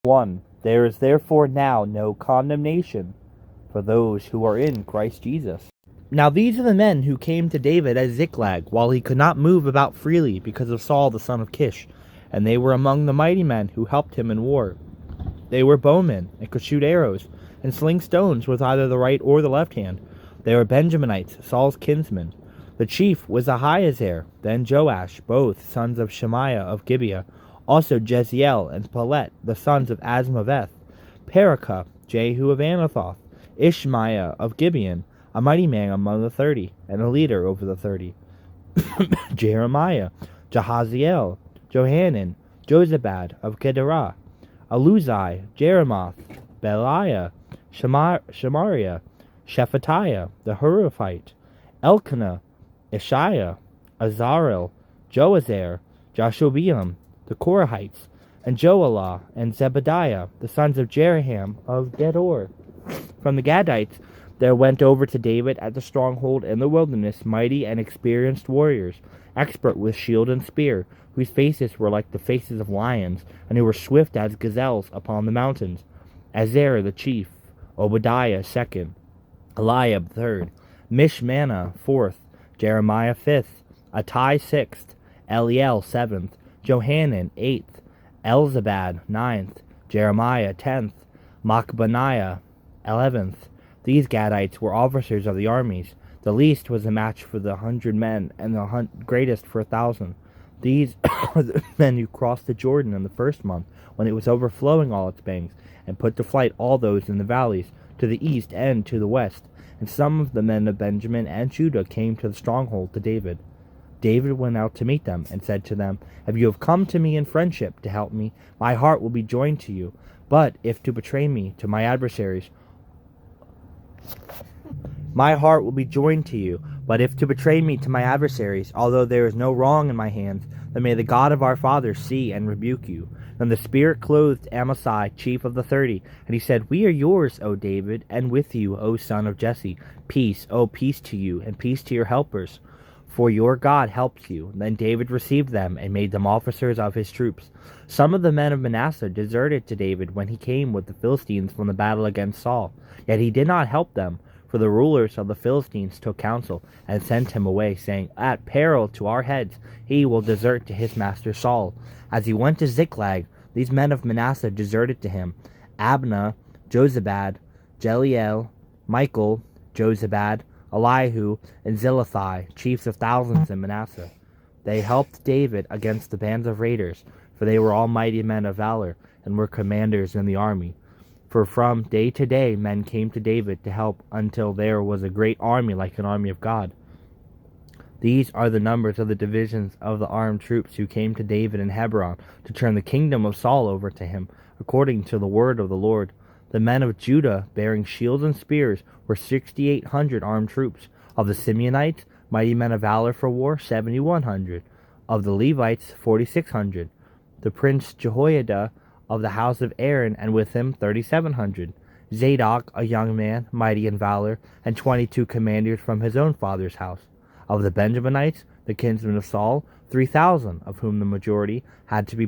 1. There is therefore now no condemnation for those who are in Christ Jesus. Now these are the men who came to David at Ziklag, while he could not move about freely because of Saul the son of Kish, and they were among the mighty men who helped him in war. They were bowmen, and could shoot arrows, and sling stones with either the right or the left hand. They were Benjaminites, Saul's kinsmen. The chief was Ahiezer, then Joash, both sons of Shemaiah of Gibeah, also Jeziel and Pelet, the sons of Asmaveth, Perikah, Jehu of Anathoth, Ishmaiah of Gibeon, a mighty man among the 30, and a leader over the 30. Jeremiah, Jahaziel, Johanan, Jozabad of Kedarah, Aluzai, Jeremoth, Beliah, Shemariah, Shephatiah, the Huraphite, Elkanah, Ishiah, Azarel, Joazer, Jashobeam, the Korahites, and Joelah, and Zebediah, the sons of Jeraham of Gedor. From the Gadites there went over to David at the stronghold in the wilderness mighty and experienced warriors, expert with shield and spear, whose faces were like the faces of lions, and who were swift as gazelles upon the mountains. Azer the chief, Obadiah second, Eliab third, Mishmana fourth, Jeremiah fifth, Attai sixth, Eliel seventh, Johanan eighth, Elzabad ninth, Jeremiah 10th, Machbaniah 11th. These Gadites were officers of the armies. The least was a match for the 100 men, and the greatest for 1,000. These are the men who crossed the Jordan in the first month, when it was overflowing all its banks, and put to flight all those in the valleys, to the east and to the west. And some of the men of Benjamin and Judah came to the stronghold to David. David went out to meet them, and said to them, If you have come to me in friendship to help me, my heart will be joined to you. But if to betray me to my adversaries, my heart will be joined to you. But if to betray me to my adversaries, although there is no wrong in my hands, then may the God of our fathers see and rebuke you. Then the Spirit clothed Amasai, chief of the 30, and he said, We are yours, O David, and with you, O son of Jesse. Peace, O peace to you, and peace to your helpers. For your God helps you. Then David received them, and made them officers of his troops. Some of the men of Manasseh deserted to David when he came with the Philistines from the battle against Saul. Yet he did not help them, for the rulers of the Philistines took counsel, and sent him away, saying, At peril to our heads he will desert to his master Saul. As he went to Ziklag, these men of Manasseh deserted to him: Abna, Jozabad, Jeliel, Michael, Jozabad, Elihu, and Zilithai, chiefs of thousands in Manasseh. They helped David against the bands of raiders, for they were all mighty men of valor, and were commanders in the army. For from day to day men came to David to help, until there was a great army like an army of God. These are the numbers of the divisions of the armed troops who came to David in Hebron to turn the kingdom of Saul over to him, according to the word of the Lord. The men of Judah, bearing shields and spears, were 6,800 armed troops. Of the Simeonites, mighty men of valor for war, 7,100. Of the Levites, 4,600. The prince Jehoiada of the house of Aaron, and with him 3,700. Zadok, a young man, mighty in valor, and 22 commanders from his own father's house. Of the Benjaminites, the kinsmen of Saul, 3,000, of whom the majority had to be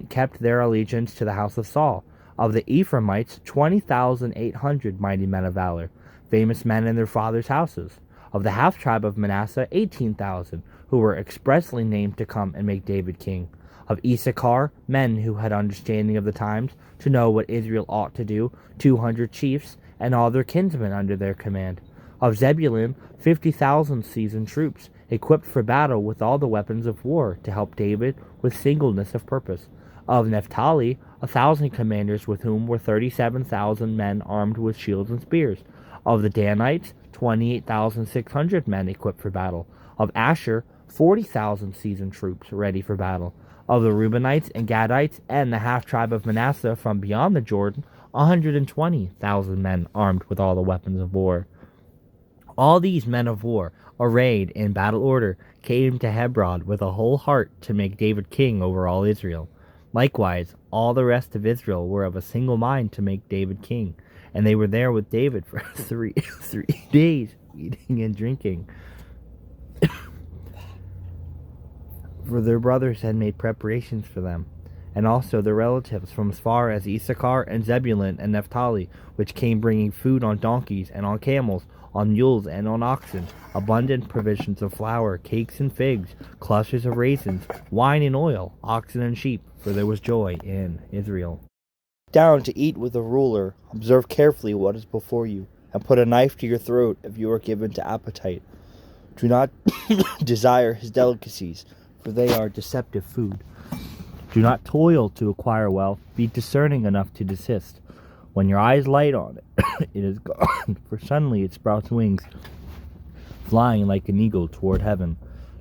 kept their allegiance to the house of Saul. Of the Ephraimites, 20,800 mighty men of valor, famous men in their fathers' houses. Of the half-tribe of Manasseh, 18,000, who were expressly named to come and make David king. Of Issachar, men who had understanding of the times, to know what Israel ought to do, 200 chiefs, and all their kinsmen under their command. Of Zebulun, 50,000 seasoned troops, equipped for battle with all the weapons of war, to help David with singleness of purpose. Of Naphtali, 1,000 commanders, with whom were 37,000 men armed with shields and spears. Of the Danites, 28,600 men equipped for battle. Of Asher, 40,000 seasoned troops ready for battle. Of the Reubenites and Gadites and the half-tribe of Manasseh from beyond the Jordan, 120,000 men armed with all the weapons of war. All these men of war, arrayed in battle order, came to Hebron with a whole heart to make David king over all Israel. Likewise, all the rest of Israel were of a single mind to make David king, and they were there with David for three days, eating and drinking. For their brothers had made preparations for them. and also their relatives from as far as Issachar and Zebulun and Naphtali, which came bringing food on donkeys and on camels, on mules and on oxen, abundant provisions of flour, cakes and figs, clusters of raisins, wine and oil, oxen and sheep, for there was joy in Israel. Down to eat with a ruler, observe carefully what is before you, and put a knife to your throat if you are given to appetite. Do not desire his delicacies, for they are deceptive food. Do not toil to acquire wealth. Be discerning enough to desist. When your eyes light on it, it is gone, for suddenly it sprouts wings, flying like an eagle toward heaven.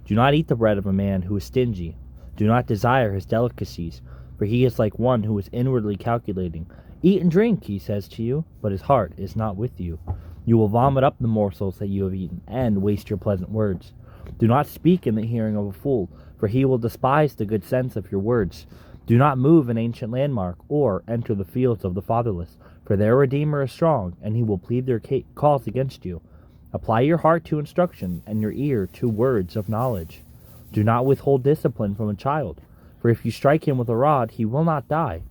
Do not eat the bread of a man who is stingy. Do not desire his delicacies, for he is like one who is inwardly calculating. Eat and drink, he says to you, but his heart is not with you. You will vomit up the morsels that you have eaten, and waste your pleasant words. Do not speak in the hearing of a fool, for he will despise the good sense of your words. Do not move an ancient landmark, or enter the fields of the fatherless, for their Redeemer is strong, and he will plead their cause against you. Apply your heart to instruction, and your ear to words of knowledge. Do not withhold discipline from a child, for if you strike him with a rod, he will not die.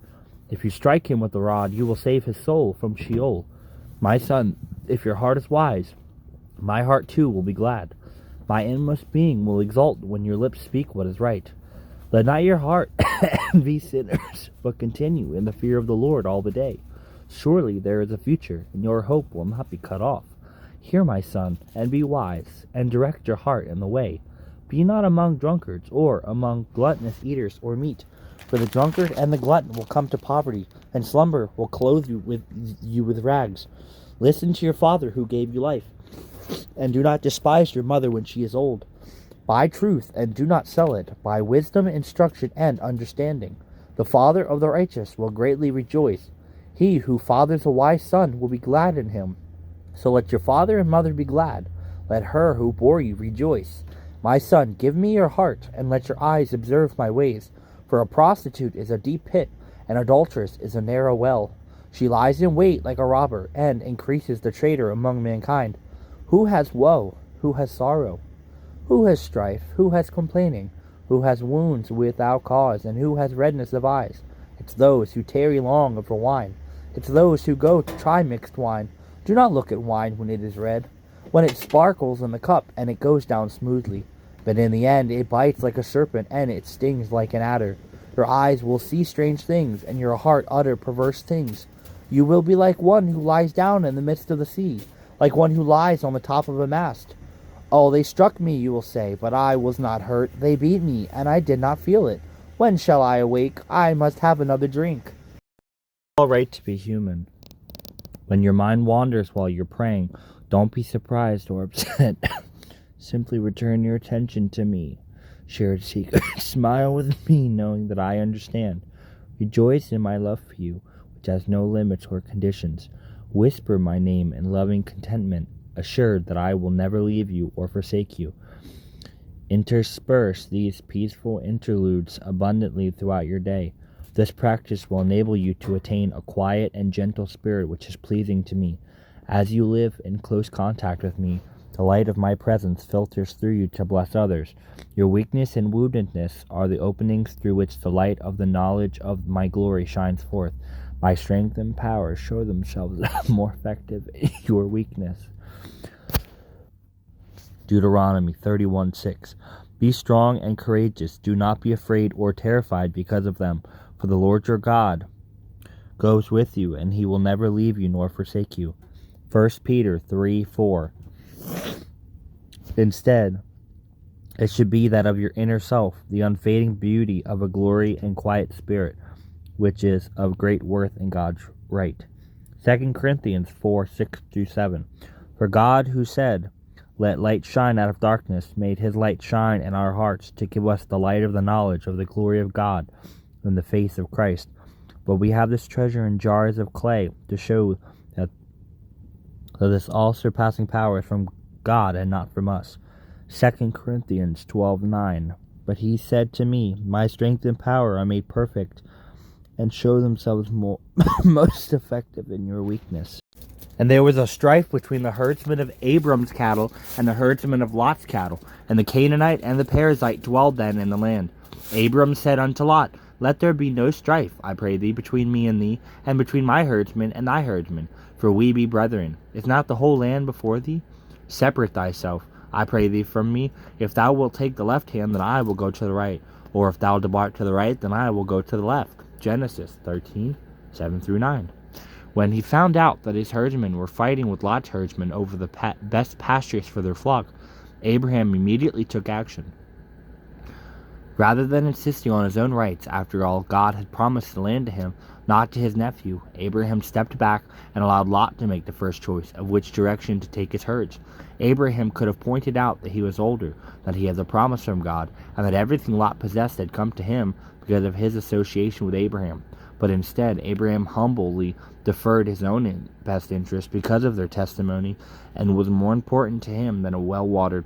If you strike him with a rod, you will save his soul from Sheol. My son, if your heart is wise, my heart too will be glad. My inmost being will exult when your lips speak what is right. Let not your heart envy sinners, but continue in the fear of the Lord all the day. Surely there is a future, and your hope will not be cut off. Hear, my son, and be wise, and direct your heart in the way. Be not among drunkards, or among gluttonous eaters or meat, for the drunkard and the glutton will come to poverty, and slumber will clothe you with rags. Listen to your father who gave you life, and do not despise your mother when she is old. Buy truth, and do not sell it. Buy wisdom, instruction, and understanding. The father of the righteous will greatly rejoice. He who fathers a wise son will be glad in him. So let your father and mother be glad. Let her who bore you rejoice. My son, give me your heart, and let your eyes observe my ways. For a prostitute is a deep pit, and adulteress is a narrow well. She lies in wait like a robber, and increases the traitor among mankind. Who has woe? Who has sorrow? Who has strife? Who has complaining? Who has wounds without cause? And who has redness of eyes? It's those who tarry long over wine. It's those who go to try mixed wine. Do not look at wine when it is red, when it sparkles in the cup and it goes down smoothly. But in the end it bites like a serpent, and it stings like an adder. Your eyes will see strange things, and your heart utter perverse things. You will be like one who lies down in the midst of the sea, like one who lies on the top of a mast. Oh, they struck me, you will say, but I was not hurt. They beat me, and I did not feel it. When shall I awake? I must have another drink. All right to be human. When your mind wanders while you're praying, don't be surprised or upset. Simply return your attention to me. Share a secret. Smile with me, knowing that I understand. Rejoice in my love for you, which has no limits or conditions. Whisper my name in loving contentment, assured that I will never leave you or forsake you. Intersperse these peaceful interludes abundantly throughout your day. This practice will enable you to attain a quiet and gentle spirit which is pleasing to me. As you live in close contact with me, the light of my presence filters through you to bless others. Your weakness and woundedness are the openings through which the light of the knowledge of my glory shines forth. My strength and power show themselves more effective in your weakness. Deuteronomy 31:6. Be strong and courageous. Do not be afraid or terrified because of them, for the Lord your God goes with you, and he will never leave you nor forsake you. 1 Peter 3:4. Instead, it should be that of your inner self, the unfading beauty of a glory and quiet spirit, which is of great worth in God's right. 2 Corinthians 4:6-7. For God, who said, "Let light shine out of darkness," made his light shine in our hearts to give us the light of the knowledge of the glory of God in the face of Christ. But we have this treasure in jars of clay to show that this all-surpassing power is from God and not from us. 2 Corinthians 12:9. But he said to me, "My strength and power are made perfect and show themselves most effective in your weakness." And there was a strife between the herdsmen of Abram's cattle and the herdsmen of Lot's cattle, and the Canaanite and the Perizzite dwelled then in the land. Abram said unto Lot, Let there be no strife, I pray thee, between me and thee, and between my herdsmen and thy herdsmen, for we be brethren. Is not the whole land before thee? Separate thyself, I pray thee, from me. If thou wilt take the left hand, then I will go to the right. Or if thou depart to the right, then I will go to the left. Genesis 13, 7-9. When he found out that his herdsmen were fighting with Lot's herdsmen over the best pastures for their flock, Abraham immediately took action. Rather than insisting on his own rights, after all, God had promised the land to him, not to his nephew. Abraham stepped back and allowed Lot to make the first choice of which direction to take his herds. Abraham could have pointed out that he was older, that he had the promise from God, and that everything Lot possessed had come to him because of his association with Abraham. But instead, Abraham humbly deferred his own best interest because of their testimony, and was more important to him than a well-watered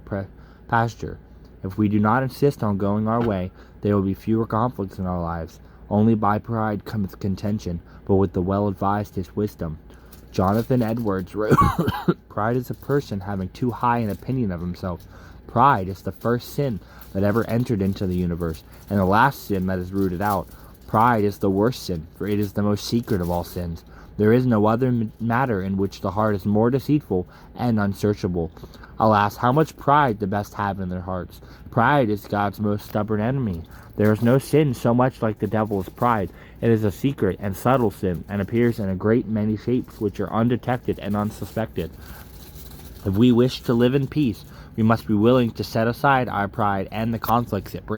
pasture. If we do not insist on going our way, there will be fewer conflicts in our lives. Only by pride cometh contention, but with the well-advised is wisdom. Jonathan Edwards wrote, Pride is a person having too high an opinion of himself. Pride is the first sin that ever entered into the universe, and the last sin that is rooted out. Pride is the worst sin, for it is the most secret of all sins. There is no other matter in which the heart is more deceitful and unsearchable. Alas, how much pride the best have in their hearts. Pride is God's most stubborn enemy. There is no sin so much like the devil's pride. It is a secret and subtle sin, and appears in a great many shapes which are undetected and unsuspected. If we wish to live in peace, we must be willing to set aside our pride and the conflicts it brings.